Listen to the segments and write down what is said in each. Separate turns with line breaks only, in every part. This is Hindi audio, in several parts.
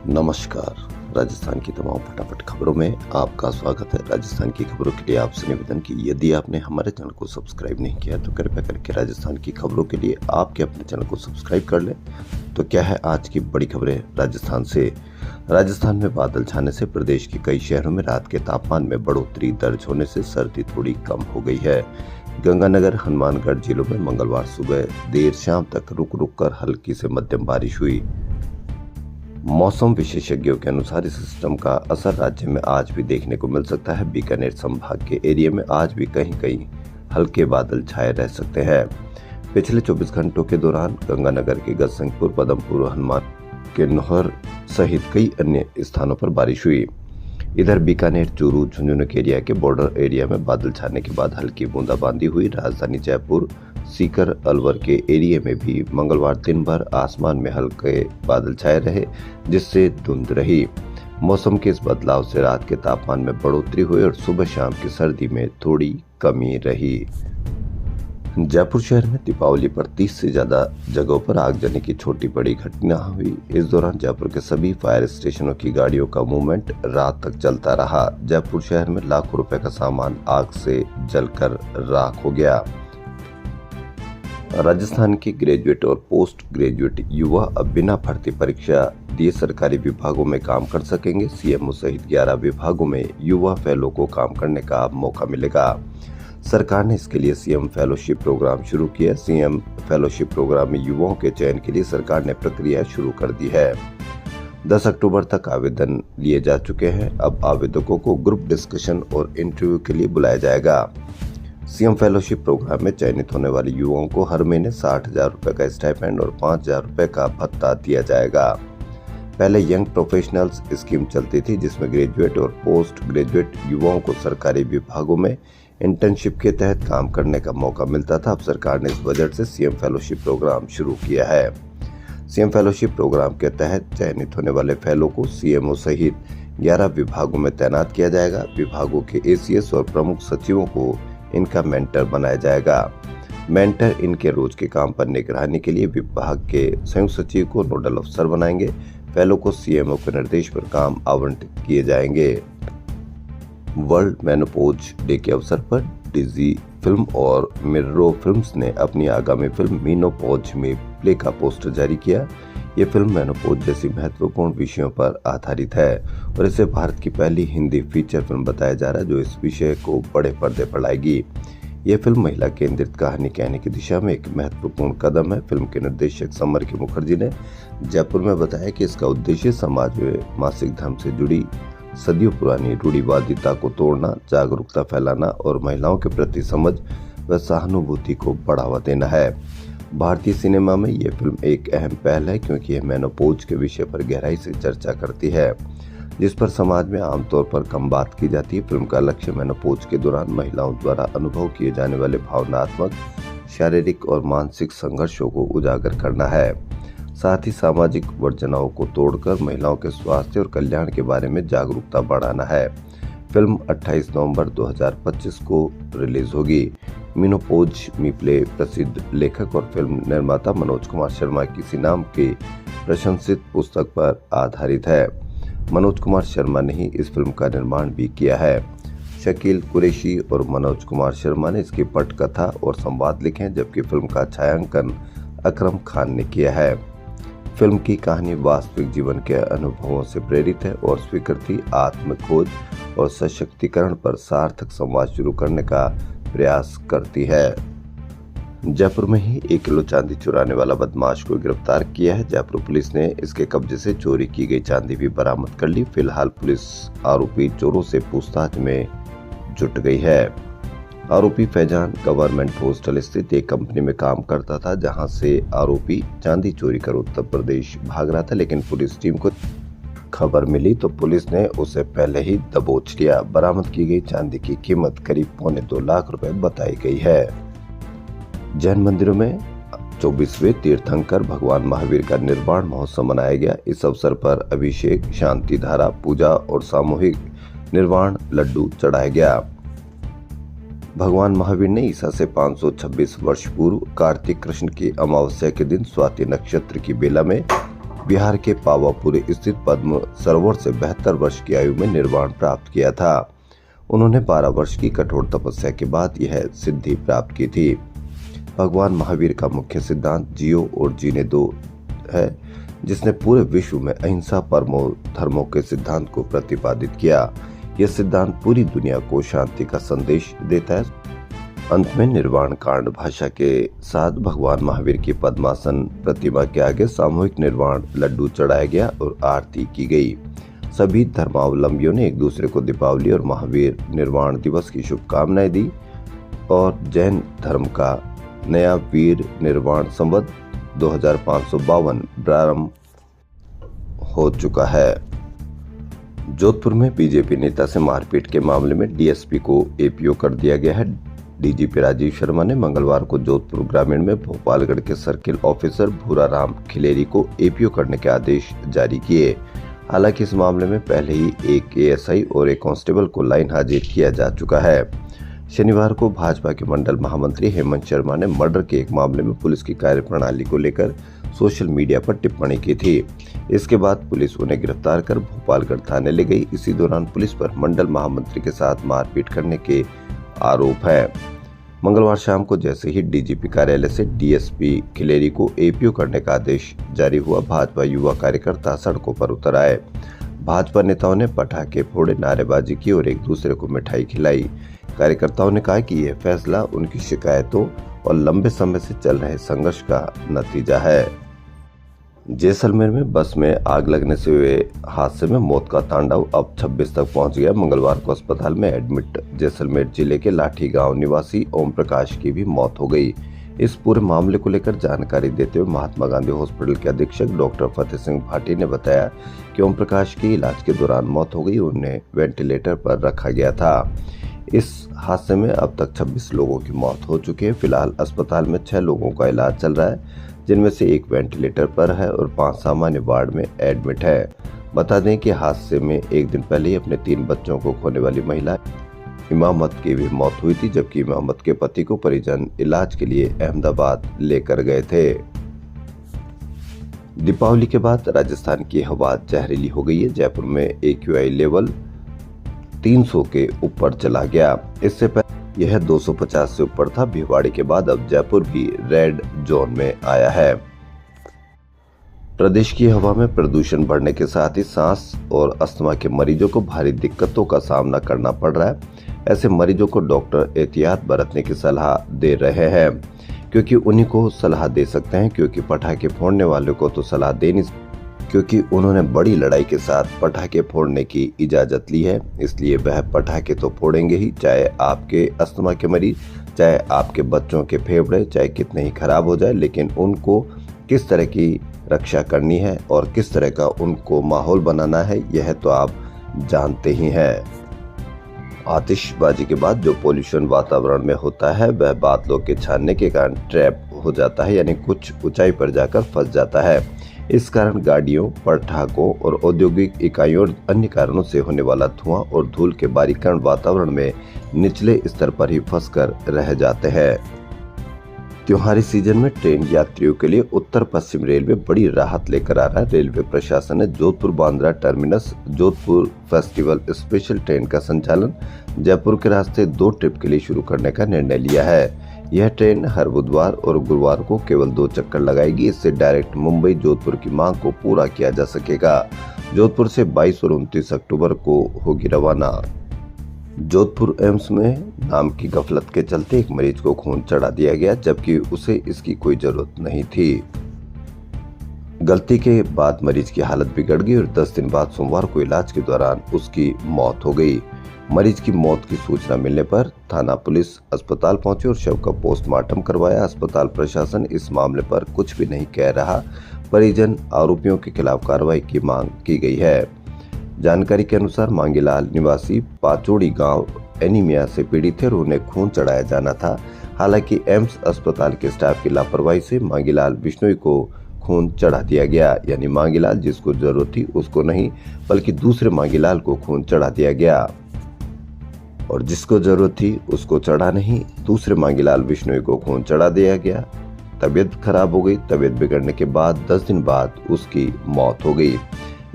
नमस्कार। राजस्थान की तमाम फटाफट खबरों में आपका स्वागत है। राजस्थान की खबरों के लिए आपसे निवेदन कि यदि आपने हमारे चैनल को सब्सक्राइब नहीं किया तो कृपया करके राजस्थान की खबरों के लिए आपके अपने चैनल को सब्सक्राइब कर लें। तो क्या है आज की बड़ी खबरें राजस्थान से। राजस्थान में बादल छाने से प्रदेश के कई शहरों में रात के तापमान में बढ़ोतरी दर्ज होने से सर्दी थोड़ी कम हो गई है। गंगानगर, हनुमानगढ़ जिलों में मंगलवार सुबह देर शाम तक रुक रुक कर हल्की से मध्यम बारिश हुई। मौसम विशेषज्ञों के अनुसार इस सिस्टम का असर राज्य में आज भी देखने को मिल सकता है। बीकानेर संभाग के एरिया में आज भी कहीं कहीं हल्के बादल छाए रह सकते हैं। पिछले 24 घंटों के दौरान गंगानगर के गजसिंहपुर, पदमपुर, हनुमान के नौहर सहित कई अन्य स्थानों पर बारिश हुई। इधर बीकानेर, चूरू, झुंझुनू के एरिया के बॉर्डर एरिया में बादल छाने के बाद हल्की बूंदाबांदी हुई। राजधानी जयपुर, सीकर, अलवर के एरिया में भी मंगलवार दिन भर आसमान में हल्के बादल छाए रहे, जिससे धुंध रही। मौसम के इस बदलाव से रात के तापमान में बढ़ोतरी हुई और सुबह शाम की सर्दी में थोड़ी कमी रही। जयपुर शहर में दीपावली पर 30 से ज्यादा जगहों पर आगजनी की छोटी बड़ी घटना हुई। इस दौरान जयपुर के सभी फायर स्टेशनों की गाड़ियों का मूवमेंट रात तक चलता रहा। जयपुर शहर में लाखों रुपए का सामान आग से जलकर राख हो गया। राजस्थान के ग्रेजुएट और पोस्ट ग्रेजुएट युवा अब बिना भर्ती परीक्षा दिए सरकारी विभागों में काम कर सकेंगे। सीएमओ सहित 11 विभागों में युवा फेलो को काम करने का मौका मिलेगा। सरकार ने इसके लिए सीएम फेलोशिप प्रोग्राम शुरू किया। सीएम फेलोशिप प्रोग्राम में युवाओं के चयन के लिए सरकार ने प्रक्रिया शुरू कर दी है। 10 अक्टूबर तक आवेदन लिए जा चुके हैं। अब आवेदकों को ग्रुप डिस्कशन और इंटरव्यू के लिए बुलाया जाएगा। सीएम फेलोशिप प्रोग्राम में चयनित होने वाले युवाओं को हर महीने 60,000 रुपए का स्टाइपेंड और 5,000 रुपए का भत्ता दिया जाएगा। पहले यंग प्रोफेशनल्स स्कीम चलती थी, जिसमें ग्रेजुएट और पोस्ट ग्रेजुएट युवाओं को सरकारी विभागों में इंटर्नशिप के तहत काम करने का मौका मिलता था। अब सरकार ने इस बजट से सीएम फेलोशिप प्रोग्राम शुरू किया है। सीएम फेलोशिप प्रोग्राम के तहत चयनित होने वाले फेलो को सीएमओ सहित 11 विभागों में तैनात किया जाएगा। विभागों के एसीएस और प्रमुख सचिवों को इनका मेंटर बनाया जाएगा। मेंटर इनके रोज के काम पर निगरानी के लिए विभाग के संयुक्त सचिव को नोडल अफसर बनाएंगे। फेलो को सीएमओ के निर्देश पर काम आवंटित किए जाएंगे। वर्ल्ड मेनोपॉज डे के अवसर पर डिजी फिल्म और मिर्रो फिल्म्स ने अपनी आगामी फिल्म मीनोपॉज में प्ले का पोस्टर जारी किया। ये फिल्म मेनोपॉज जैसी महत्वपूर्ण विषयों पर आधारित है और इसे भारत की पहली हिंदी फीचर फिल्म बताया जा रहा है जो इस विषय को बड़े पर्दे पर लाएगी। ये फिल्म महिला केंद्रित कहानी कहने की दिशा में एक महत्वपूर्ण कदम है। फिल्म के निर्देशक समर के मुखर्जी ने जयपुर में बताया कि इसका उद्देश्य समाज में मासिक धर्म से जुड़ी सदियों पुरानी रूढ़िवादिता को तोड़ना, जागरूकता फैलाना और महिलाओं के प्रति समझ व सहानुभूति को बढ़ावा देना है। भारतीय सिनेमा में यह फिल्म एक अहम पहल है क्योंकि यह मेनोपॉज के विषय पर गहराई से चर्चा करती है, जिस पर समाज में आमतौर पर कम बात की जाती है। फिल्म का लक्ष्य मेनोपॉज के दौरान महिलाओं द्वारा अनुभव किए जाने वाले भावनात्मक, शारीरिक और मानसिक संघर्षों को उजागर करना है। साथ ही सामाजिक वर्जनाओं को तोड़कर महिलाओं के स्वास्थ्य और कल्याण के बारे में जागरूकता बढ़ाना है। फिल्म 28 नवंबर 2025 को रिलीज होगी। मीनोपॉज मी प्ले प्रसिद्ध लेखक और फिल्म निर्माता मनोज कुमार शर्मा की किसी नाम की प्रशंसित पुस्तक पर आधारित है। मनोज कुमार शर्मा ने ही इस फिल्म का निर्माण भी किया है। शकील कुरैशी और मनोज कुमार शर्मा ने इसकी पटकथा और संवाद लिखे हैं, जबकि फिल्म का छायांकन अकरम खान ने किया है। फिल्म की कहानी वास्तविक जीवन के अनुभवों से प्रेरित है और स्वीकृति, आत्मखोज और सशक्तिकरण पर सार्थक संवाद शुरू करने का प्रयास करती है। जयपुर में ही 1 किलो चांदी चुराने वाला बदमाश को गिरफ्तार किया है। जयपुर पुलिस ने इसके कब्जे से चोरी की गई चांदी भी बरामद कर ली। फिलहाल पुलिस आरोपी चोरों से पूछताछ में जुट गई है। आरोपी फैजान गवर्नमेंट हॉस्टल स्थित एक कंपनी में काम करता था, जहां से आरोपी चांदी चोरी कर उत्तर प्रदेश भाग रहा था, लेकिन पुलिस टीम को खबर मिली तो पुलिस ने उसे पहले ही दबोच लिया। बरामद की गई चांदी की कीमत करीब 2.25 लाख रुपए बताई गई है। जैन मंदिरों में 24वें तीर्थंकर भगवान महावीर का निर्वाण महोत्सव मनाया गया। इस अवसर पर अभिषेक, शांति धारा, पूजा और सामूहिक निर्वाण लड्डू चढ़ाया गया। भगवान महावीर ने ईसा से 526 वर्ष पूर्व कार्तिक कृष्ण की अमावस्या के दिन स्वाति नक्षत्र की बेला में बिहार के पावापुरी स्थित पद्म सरोवर से 72 वर्ष की आयु में निर्वाण प्राप्त किया था। उन्होंने 12 वर्ष की कठोर तपस्या के बाद यह सिद्धि प्राप्त की थी। भगवान महावीर का मुख्य सिद्धांत जियो और जीने दो है, जिसने पूरे विश्व में अहिंसा परमो धर्मों के सिद्धांत को प्रतिपादित किया। यह सिद्धांत पूरी दुनिया को शांति का संदेश देता है। अंत में निर्वाण कांड भाषा के साथ भगवान महावीर की पद्मासन प्रतिमा के आगे सामूहिक निर्वाण लड्डू चढ़ाया गया और आरती की गई। सभी धर्मावलंबियों ने एक दूसरे को दीपावली और महावीर निर्वाण दिवस की शुभकामनाएं दी और जैन धर्म का नया वीर निर्वाण संवत 2552 प्रारंभ हो चुका है। जोधपुर में बीजेपी नेता से मारपीट के मामले में डीएसपी को एपीओ कर दिया गया है। डीजीपी राजीव शर्मा ने मंगलवार को जोधपुर ग्रामीण में भोपालगढ़ के सर्किल ऑफिसर भूराराम खिलेरी को एपीओ करने के आदेश जारी किए। हालांकि इस मामले में पहले ही एक एएसआई और एक कांस्टेबल को लाइन हाजिर किया जा चुका है। शनिवार को भाजपा के मंडल महामंत्री हेमंत शर्मा ने मर्डर के एक मामले में पुलिस की कार्यप्रणाली को लेकर सोशल मीडिया पर टिप्पणी की थी। इसके बाद पुलिस उन्हें गिरफ्तार कर भोपालगढ़ थाने ले गई। इसी दौरान पुलिस पर मंडल महामंत्री के साथ मारपीट करने के आरोप है। मंगलवार शाम को जैसे ही डीजीपी कार्यालय से डीएसपी खिलेरी को एपीओ करने का आदेश जारी हुआ, भाजपा युवा कार्यकर्ता सड़कों पर उतर आए। भाजपा नेताओं ने पटाखे फोड़े, नारेबाजी की और एक दूसरे को मिठाई खिलाई। कार्यकर्ताओं ने कहा कि यह फैसला उनकी शिकायतों और लंबे समय से चल रहे संघर्ष का नतीजा है। जैसलमेर में बस में आग लगने से हुए हादसे में मौत का तांडव अब 26 तक पहुंच गया। मंगलवार को अस्पताल में एडमिट जैसलमेर जिले के लाठी गांव निवासी ओम प्रकाश की भी मौत हो गई। इस पूरे मामले को लेकर जानकारी देते हुए महात्मा गांधी हॉस्पिटल के अधीक्षक डॉक्टर फतेह सिंह भाटी ने बताया कि ओम प्रकाश की इलाज के दौरान मौत हो गई। उन्हें वेंटिलेटर पर रखा गया था। इस हादसे में अब तक 26 लोगों की मौत हो चुकी है। फिलहाल अस्पताल में 6 लोगों का इलाज चल रहा है, जिनमें से एक वेंटिलेटर पर है और 5 सामान्य वार्ड में एडमिट है। बता दें कि हादसे में एक दिन पहले ही अपने 3 बच्चों को खोने वाली महिला इमामत की भी मौत हुई थी, जबकि इमामत के पति को परिजन इलाज के लिए अहमदाबाद लेकर गए थे। दीपावली के बाद राजस्थान की हवा जहरीली हो गई है। जयपुर में AQI लेवल 300 के ऊपर चला गया। इससे पहले यह 250 से ऊपर था। भिवाड़ी के बाद अब जयपुर भी रेड जोन में आया है। प्रदेश की हवा में प्रदूषण बढ़ने के साथ ही सांस और अस्थमा के मरीजों को भारी दिक्कतों का सामना करना पड़ रहा है। ऐसे मरीजों को डॉक्टर एहतियात बरतने की सलाह दे रहे हैं, क्योंकि उन्हीं को सलाह दे सकते हैं, क्योंकि पटाखे फोड़ने वालों को तो सलाह दे नहीं, क्योंकि उन्होंने बड़ी लड़ाई के साथ पटाखे फोड़ने की इजाजत ली है। इसलिए वह पटाखे तो फोड़ेंगे ही, चाहे आपके अस्थमा के मरीज, चाहे आपके बच्चों के फेफड़े चाहे कितने ही खराब हो जाए, लेकिन उनको किस तरह की रक्षा करनी है और किस तरह का उनको माहौल बनाना है, यह तो आप जानते ही हैं। आतिशबाजी के बाद जो पोल्यूशन वातावरण में होता है वह बादलों के छानने के कारण ट्रैप हो जाता है, यानी कुछ ऊंचाई पर जाकर फंस जाता है। इस कारण गाड़ियों, पटाखों और औद्योगिक इकाइयों और अन्य कारणों से होने वाला धुआं और धूल के बारीकरण वातावरण में निचले स्तर पर ही फंसकर रह जाते हैं। त्योहारी सीजन में ट्रेन यात्रियों के लिए उत्तर पश्चिम रेलवे बड़ी राहत लेकर आ रहा है। रेलवे प्रशासन ने Jodhpur Bandra terminus Jodhpur festival special train का संचालन जयपुर के रास्ते 2 ट्रिप के लिए शुरू करने का निर्णय लिया है। यह ट्रेन हर बुधवार और गुरुवार को केवल 2 चक्कर लगाएगी। इससे डायरेक्ट मुंबई जोधपुर की मांग को पूरा किया जा सकेगा। जोधपुर से 22 और 29 अक्टूबर को होगी रवाना। जोधपुर एम्स में नाम की गफलत के चलते एक मरीज को खून चढ़ा दिया गया, जबकि उसे इसकी कोई जरूरत नहीं थी। गलती के बाद मरीज की हालत बिगड़ गई और 10 दिन बाद सोमवार को इलाज के दौरान उसकी मौत हो गई। मरीज की मौत की सूचना मिलने पर थाना पुलिस अस्पताल पहुंची और शव का पोस्टमार्टम करवाया। अस्पताल प्रशासन इस मामले पर कुछ भी नहीं कह रहा। परिजन आरोपियों के खिलाफ कार्रवाई की मांग की गई है। जानकारी के अनुसार मांगीलाल निवासी पाचोड़ी गांव एनीमिया से पीड़ित थे और उन्हें खून चढ़ाया जाना था। हालांकि एम्स अस्पताल के स्टाफ की लापरवाही से मांगीलाल बिश्नोई को खून चढ़ा दिया गया, यानी मांगीलाल जिसको जरूरत थी उसको नहीं, बल्कि दूसरे मांगीलाल को खून चढ़ा दिया गया और जिसको जरूरत थी उसको चढ़ा नहीं, दूसरे मांगीलाल बिश्नोई को खून चढ़ा दिया गया। तबीयत खराब हो गई। तबीयत बिगड़ने के बाद 10 दिन बाद उसकी मौत हो गई।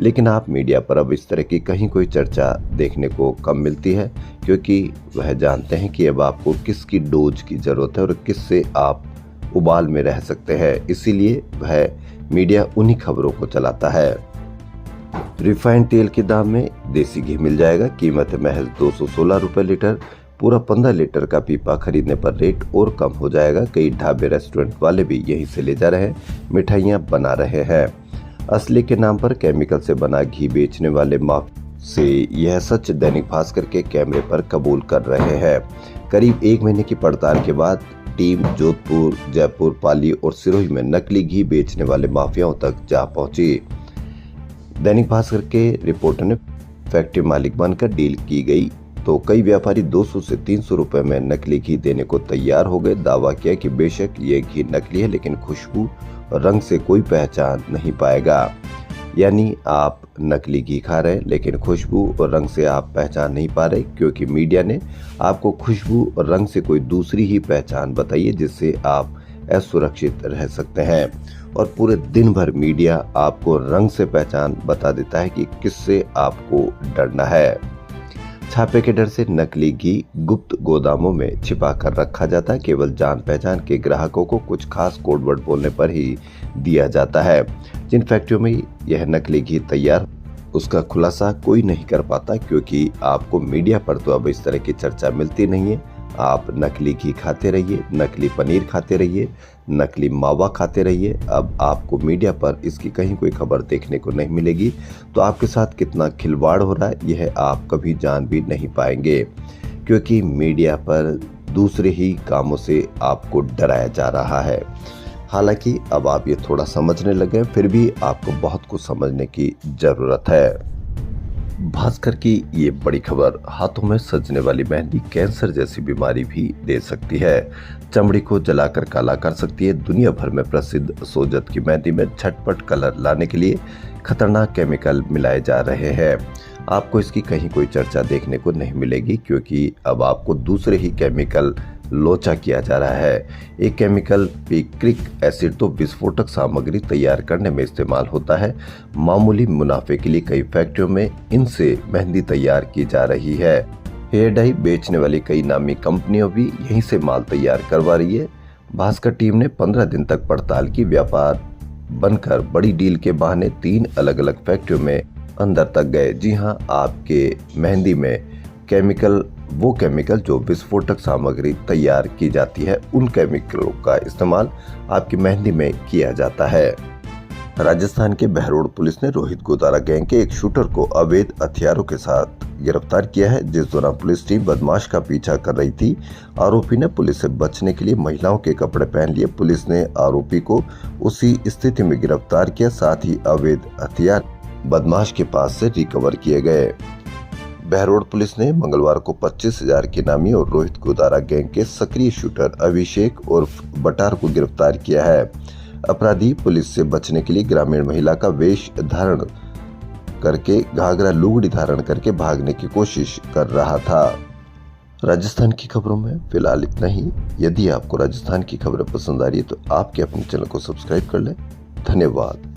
लेकिन आप मीडिया पर अब इस तरह की कहीं कोई चर्चा देखने को कम मिलती है, क्योंकि वह जानते हैं कि अब आपको किसकी डोज की जरूरत है और किससे आप उबाल में रह सकते हैं। इसीलिए वह मीडिया उन्हीं खबरों को चलाता है। रिफाइंड तेल के दाम में देसी घी मिल जाएगा। कीमत है महज 216 रुपए लीटर। पूरा 15 लीटर का पीपा खरीदने पर रेट और कम हो जाएगा। कई ढाबे रेस्टोरेंट वाले भी यहीं से ले जा रहे हैं, मिठाइयाँ बना रहे हैं। असली के नाम पर केमिकल से बना घी बेचने वाले माफिया से यह सच दैनिक भास्कर के कैमरे पर कबूल कर रहे हैं। करीब 1 महीने की पड़ताल के बाद टीम जोधपुर, जयपुर, पाली और सिरोही में नकली घी बेचने वाले माफियाओं तक जा पहुंची। दैनिक भास्कर के रिपोर्टर ने फैक्ट्री मालिक बनकर डील की गई तो कई व्यापारी 200 से 300 रुपए में नकली घी देने को तैयार हो गए। दावा किया कि बेशक ये घी नकली है, लेकिन खुशबू और रंग से कोई पहचान नहीं पाएगा। यानी आप नकली घी खा रहे हैं, लेकिन खुशबू और रंग से आप पहचान नहीं पा रहे, क्योंकि मीडिया ने आपको खुशबू और रंग से कोई दूसरी ही पहचान बताई है जिससे आप असुरक्षित रह सकते हैं। और पूरे दिन भर मीडिया आपको रंग से पहचान बता देता है कि किससे आपको डरना है। छापे के डर से नकली घी गुप्त गोदामों में छिपा कर रखा जाता है। केवल जान पहचान के ग्राहकों को कुछ खास कोड वर्ड बोलने पर ही दिया जाता है। जिन फैक्ट्रियों में यह नकली घी तैयार उसका खुलासा कोई नहीं कर पाता, क्योंकि आपको मीडिया पर तो अब इस तरह की चर्चा मिलती नहीं है। आप नकली घी खाते रहिए, नकली पनीर खाते रहिए, नकली मावा खाते रहिए। अब आपको मीडिया पर इसकी कहीं कोई खबर देखने को नहीं मिलेगी। तो आपके साथ कितना खिलवाड़ हो रहा है यह आप कभी जान भी नहीं पाएंगे, क्योंकि मीडिया पर दूसरे ही कामों से आपको डराया जा रहा है। हालांकि अब आप ये थोड़ा समझने लगे, फिर भी आपको बहुत कुछ समझने की जरूरत है। भास्कर की ये बड़ी खबर, हाथों में सजने वाली मेहंदी कैंसर जैसी बीमारी भी दे सकती है, चमड़ी को जलाकर काला कर सकती है। दुनिया भर में प्रसिद्ध सोजत की मेहंदी में झटपट कलर लाने के लिए खतरनाक केमिकल मिलाए जा रहे हैं। आपको इसकी कहीं कोई चर्चा देखने को नहीं मिलेगी, क्योंकि अब आपको दूसरे ही केमिकल लोचा किया जा रहा है। एक केमिकल पिक्रिक एसिड तो विस्फोटक सामग्री तैयार करने में इस्तेमाल होता है। मामूली मुनाफे के लिए कई फैक्ट्रियों में इनसे मेहंदी तैयार की जा रही है। हेयर डाई बेचने वाली कई नामी कंपनियां भी यहीं से माल तैयार करवा रही है। भास्कर टीम ने 15 दिन तक पड़ताल की। व्यापार बनकर बड़ी डील के बहाने 3 अलग अलग फैक्ट्रियों में अंदर तक गए। जी हाँ, आपके मेहंदी में वो केमिकल जो विस्फोटक सामग्री तैयार की जाती है, उन केमिकलों का इस्तेमाल आपकी मेहंदी में किया जाता है। राजस्थान के बहरोड पुलिस ने रोहित गोदारा गैंग के एक शूटर को अवैध हथियारों के साथ गिरफ्तार किया है। जिस दौरान पुलिस टीम बदमाश का पीछा कर रही थी, आरोपी ने पुलिस से बचने के लिए महिलाओं के कपड़े पहन लिए। पुलिस ने आरोपी को उसी स्थिति में गिरफ्तार किया, साथ ही अवैध हथियार बदमाश के पास से रिकवर किए गए। बहरोड पुलिस ने मंगलवार को 25,000 के नामी और रोहित गोदारा गैंग के सक्रिय शूटर अभिषेक उर्फ बटार को गिरफ्तार किया है। अपराधी पुलिस से बचने के लिए ग्रामीण महिला का वेश धारण करके घाघरा लुगड़ी धारण करके भागने की कोशिश कर रहा था। राजस्थान की खबरों में फिलहाल इतना ही। यदि आपको राजस्थान की खबरें पसंद आ रही है तो आपके अपने चैनल को सब्सक्राइब कर लें। धन्यवाद।